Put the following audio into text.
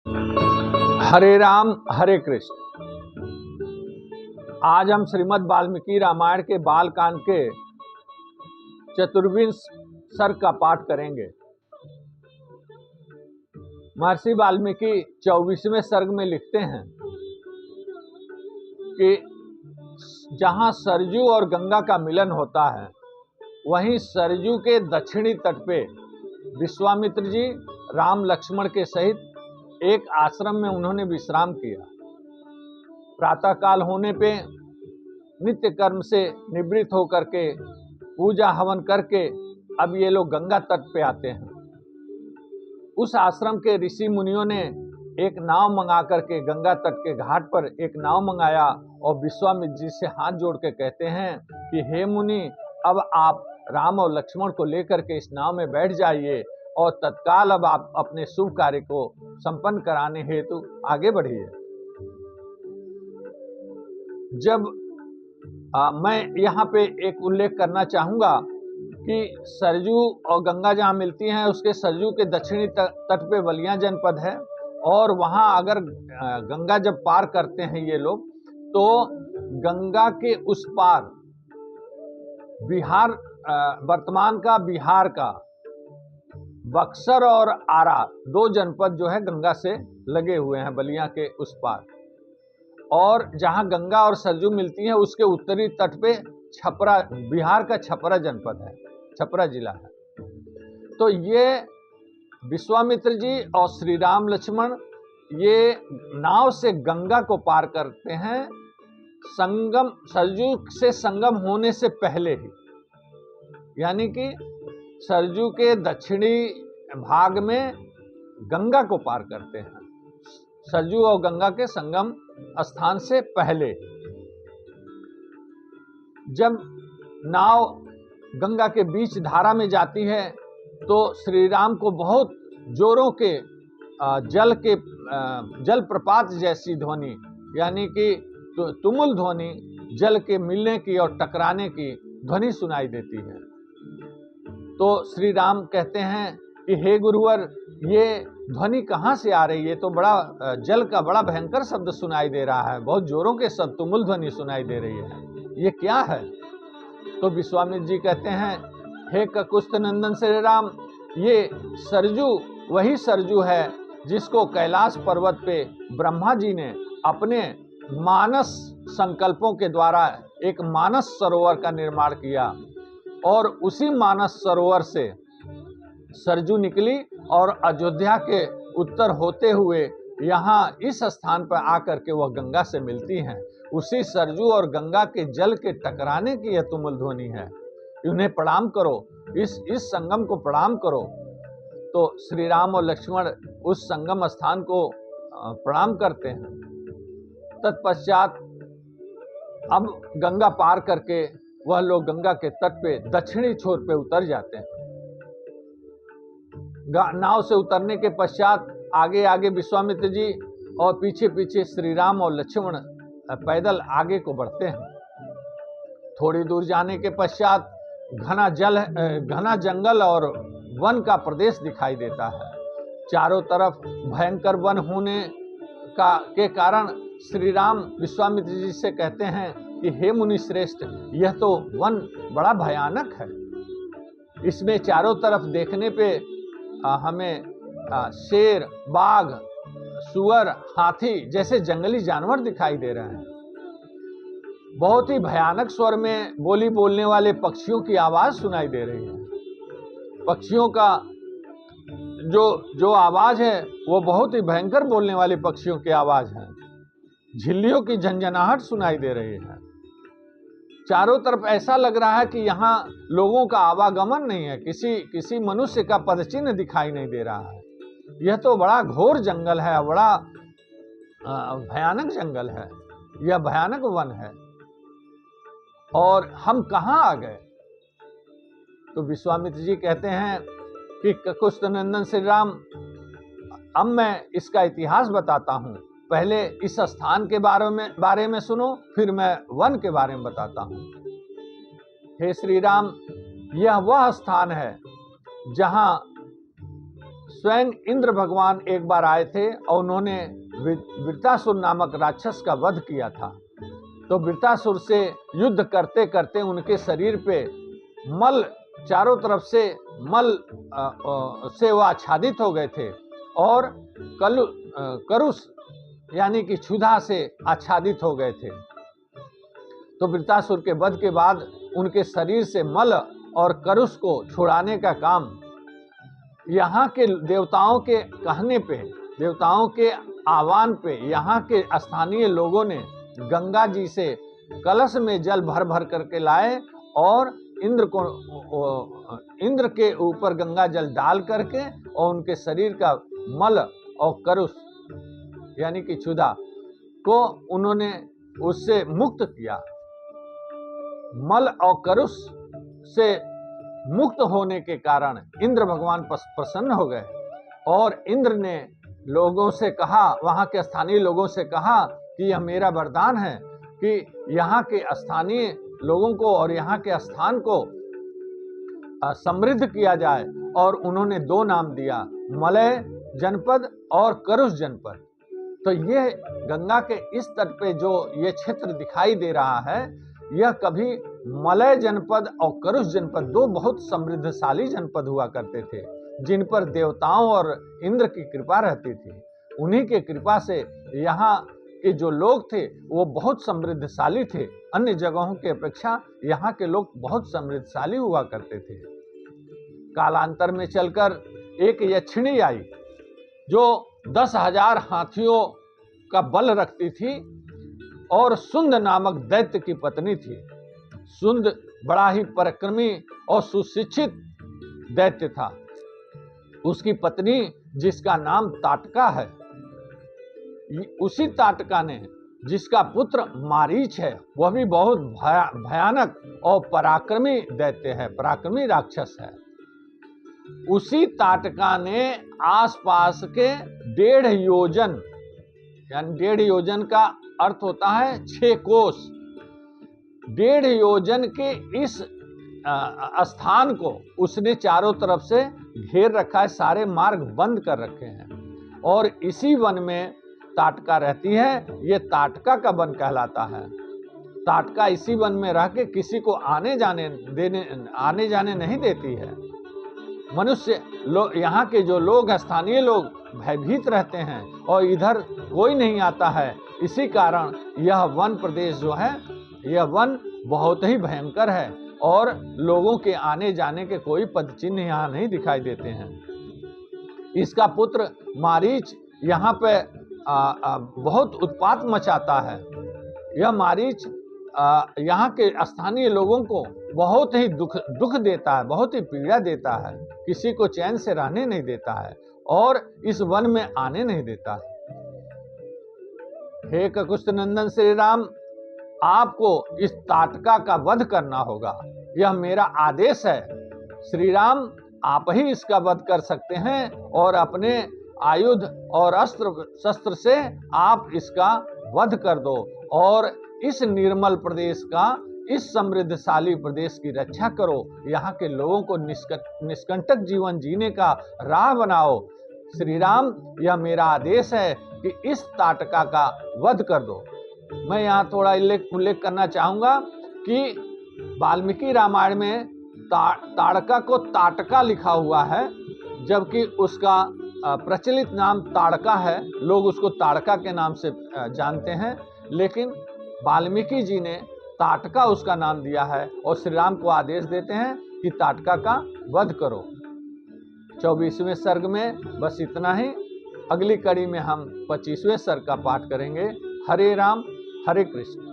हरे राम हरे कृष्ण। आज हम श्रीमद् वाल्मीकि रामायण के बालकांड के चतुर्विंश सर्ग का पाठ करेंगे। महर्षि वाल्मीकि 24वें सर्ग में लिखते हैं कि जहां सरजू और गंगा का मिलन होता है, वहीं सरजू के दक्षिणी तट पे विश्वामित्र जी राम लक्ष्मण के सहित एक आश्रम में उन्होंने विश्राम किया। प्रातः काल होने पे नित्य कर्म से निवृत्त होकर के पूजा हवन करके अब ये लोग गंगा तट पे आते हैं। उस आश्रम के ऋषि मुनियों ने एक नाव मंगा करके गंगा तट के घाट पर एक नाव मंगाया और विश्वामित्र जी से हाथ जोड़ के कहते हैं कि हे मुनि, अब आप राम और लक्ष्मण को लेकर के इस नाव में बैठ जाइए और तत्काल अब आप अपने शुभ कार्य को संपन्न कराने हेतु आगे बढ़िए। जब मैं यहाँ पे एक उल्लेख करना चाहूँगा कि सरजू और गंगा जहाँ मिलती हैं, उसके सरजू के दक्षिणी तट पे बलिया जनपद है और वहाँ अगर गंगा जब पार करते हैं ये लोग, तो गंगा के उस पार बिहार, वर्तमान का बिहार का बक्सर और आरा दो जनपद जो है गंगा से लगे हुए हैं बलिया के उस पार। और जहां गंगा और सरजू मिलती हैं उसके उत्तरी तट पे छपरा, बिहार का छपरा जनपद है, छपरा जिला है। तो ये विश्वामित्र जी और श्री राम लक्ष्मण ये नाव से गंगा को पार करते हैं संगम, सरजू से संगम होने से पहले ही, यानी कि सरजू के दक्षिणी भाग में गंगा को पार करते हैं, सरजू और गंगा के संगम स्थान से पहले। जब नाव गंगा के बीच धारा में जाती है तो श्री राम को बहुत जोरों के जल प्रपात जैसी ध्वनि, यानी कि तुमुल ध्वनि, जल के मिलने की और टकराने की ध्वनि सुनाई देती है। तो श्री राम कहते हैं कि हे गुरुवर, ये ध्वनि कहाँ से आ रही है? तो बड़ा जल का बड़ा भयंकर शब्द सुनाई दे रहा है, बहुत जोरों के शब्द, तुमुल ध्वनि सुनाई दे रही है, ये क्या है? तो विश्वामित्र जी कहते हैं, हे ककुस्थ नंदन श्री राम, ये सरजू वही सरजू है जिसको कैलाश पर्वत पे ब्रह्मा जी ने अपने मानस संकल्पों के द्वारा एक मानस सरोवर का निर्माण किया और उसी मानस सरोवर से सरजू निकली और अयोध्या के उत्तर होते हुए यहाँ इस स्थान पर आकर के वह गंगा से मिलती हैं। उसी सरजू और गंगा के जल के टकराने की यह तुमुल ध्वनि है। उन्हें प्रणाम करो, इस संगम को प्रणाम करो। तो श्री राम और लक्ष्मण उस संगम स्थान को प्रणाम करते हैं। तत्पश्चात अब गंगा पार करके वह लोग गंगा के तट पे दक्षिणी छोर पे उतर जाते हैं। नाव से उतरने के पश्चात आगे आगे विश्वामित्र जी और पीछे पीछे श्री राम और लक्ष्मण पैदल आगे को बढ़ते हैं। थोड़ी दूर जाने के पश्चात घना जंगल और वन का प्रदेश दिखाई देता है। चारों तरफ भयंकर वन होने के कारण श्री राम विश्वामित्र जी से कहते हैं कि हे मुनि श्रेष्ठ, यह तो वन बड़ा भयानक है। इसमें चारों तरफ देखने पे हमें शेर, बाघ, सुअर, हाथी जैसे जंगली जानवर दिखाई दे रहे हैं। बहुत ही भयानक स्वर में बोली बोलने वाले पक्षियों की आवाज सुनाई दे रही है। पक्षियों का जो आवाज है वो बहुत ही भयंकर बोलने वाले पक्षियों की आवाज है। झिल्लियों की झंझनाहट सुनाई दे रही है। चारों तरफ ऐसा लग रहा है कि यहाँ लोगों का आवागमन नहीं है, किसी मनुष्य का पदचिन्ह दिखाई नहीं दे रहा है। यह तो बड़ा घोर जंगल है, बड़ा भयानक जंगल है, यह भयानक वन है और हम कहाँ आ गए? तो विश्वामित्र जी कहते हैं कि ककुस्थ नंदन श्री राम, अब मैं इसका इतिहास बताता हूँ। पहले इस स्थान के बारे में सुनो, फिर मैं वन के बारे में बताता हूँ। हे श्री राम, यह वह स्थान है जहाँ स्वयं इंद्र भगवान एक बार आए थे और उन्होंने वृत्रासुर नामक राक्षस का वध किया था। तो वृत्रासुर से युद्ध करते करते उनके शरीर पे मल, चारों तरफ से मल से वो आच्छादित हो गए थे और करुष यानी कि क्षुधा से आच्छादित हो गए थे। तो वृत्रासुर के वध के बाद उनके शरीर से मल और करुष को छुड़ाने का काम यहाँ के देवताओं के कहने पे, देवताओं के आह्वान पे यहाँ के स्थानीय लोगों ने गंगा जी से कलश में जल भर भर करके लाए और इंद्र के ऊपर गंगा जल डाल करके और उनके शरीर का मल और करुष यानी कि क्षुधा को उन्होंने उससे मुक्त किया। मल और करुष से मुक्त होने के कारण इंद्र भगवान प्रसन्न हो गए और इंद्र ने लोगों से कहा, वहाँ के स्थानीय लोगों से कहा कि यह मेरा वरदान है कि यहाँ के स्थानीय लोगों को और यहाँ के स्थान को समृद्ध किया जाए। और उन्होंने दो नाम दिया, मलय जनपद और करुष जनपद। तो ये गंगा के इस तट पे जो ये क्षेत्र दिखाई दे रहा है, यह कभी मलय जनपद और करुष जनपद दो बहुत समृद्धशाली जनपद हुआ करते थे, जिन पर देवताओं और इंद्र की कृपा रहती थी। उन्हीं के कृपा से यहाँ के जो लोग थे वो बहुत समृद्धशाली थे। अन्य जगहों की अपेक्षा यहाँ के लोग बहुत समृद्धशाली हुआ करते थे। कालांतर में चलकर एक यक्षिणी आई जो 10,000 हाथियों का बल रखती थी और सुंद नामक दैत्य की पत्नी थी। सुंद बड़ा ही पराक्रमी और सुशिक्षित दैत्य था। उसकी पत्नी जिसका नाम ताटका है, उसी ताटका ने, जिसका पुत्र मारीच है, वह भी बहुत भयानक और पराक्रमी दैत्य है, पराक्रमी राक्षस है। उसी ताटका ने आसपास के 1.5 योजन, यानी 1.5 योजन का अर्थ होता है 6 कोस, 1.5 योजन के इस स्थान को उसने चारों तरफ से घेर रखा है, सारे मार्ग बंद कर रखे हैं। और इसी वन में ताटका रहती है। ये ताटका का वन कहलाता है। ताटका इसी वन में रह के किसी को आने जाने नहीं देती है। मनुष्य लोग, यहाँ के जो लोग, स्थानीय लोग भयभीत रहते हैं और इधर कोई नहीं आता है। इसी कारण यह वन प्रदेश जो है, यह वन बहुत ही भयंकर है और लोगों के आने जाने के कोई पद चिन्ह यहाँ नहीं दिखाई देते हैं। इसका पुत्र मारीच यहाँ पे बहुत उत्पात मचाता है। यह मारीच यहाँ के स्थानीय लोगों को बहुत ही दुख देता है, बहुत ही पीड़ा देता है, किसी को चैन से रहने नहीं देता है और इस वन में आने नहीं देता है। हे ककुस्थ नंदन श्री राम, आपको इस ताटका का वध करना होगा, यह मेरा आदेश है। श्री राम, आप ही इसका वध कर सकते हैं और अपने आयुध और अस्त्र शस्त्र से आप इसका वध कर दो और इस निर्मल प्रदेश का, इस समृद्धशाली प्रदेश की रक्षा करो। यहाँ के लोगों को निष्कंटक जीवन जीने का राह बनाओ। श्री राम, यह मेरा आदेश है कि इस ताटका का वध कर दो। मैं यहाँ थोड़ा उल्लेख करना चाहूँगा कि वाल्मीकि रामायण में ताड़का को ताटका लिखा हुआ है, जबकि उसका प्रचलित नाम ताड़का है। लोग उसको ताड़का के नाम से जानते हैं, लेकिन वाल्मीकि जी ने ताटका उसका नाम दिया है और श्री राम को आदेश देते हैं कि ताटका का वध करो। 24वें सर्ग में बस इतना ही। अगली कड़ी में हम 25वें सर्ग का पाठ करेंगे। हरे राम हरे कृष्ण।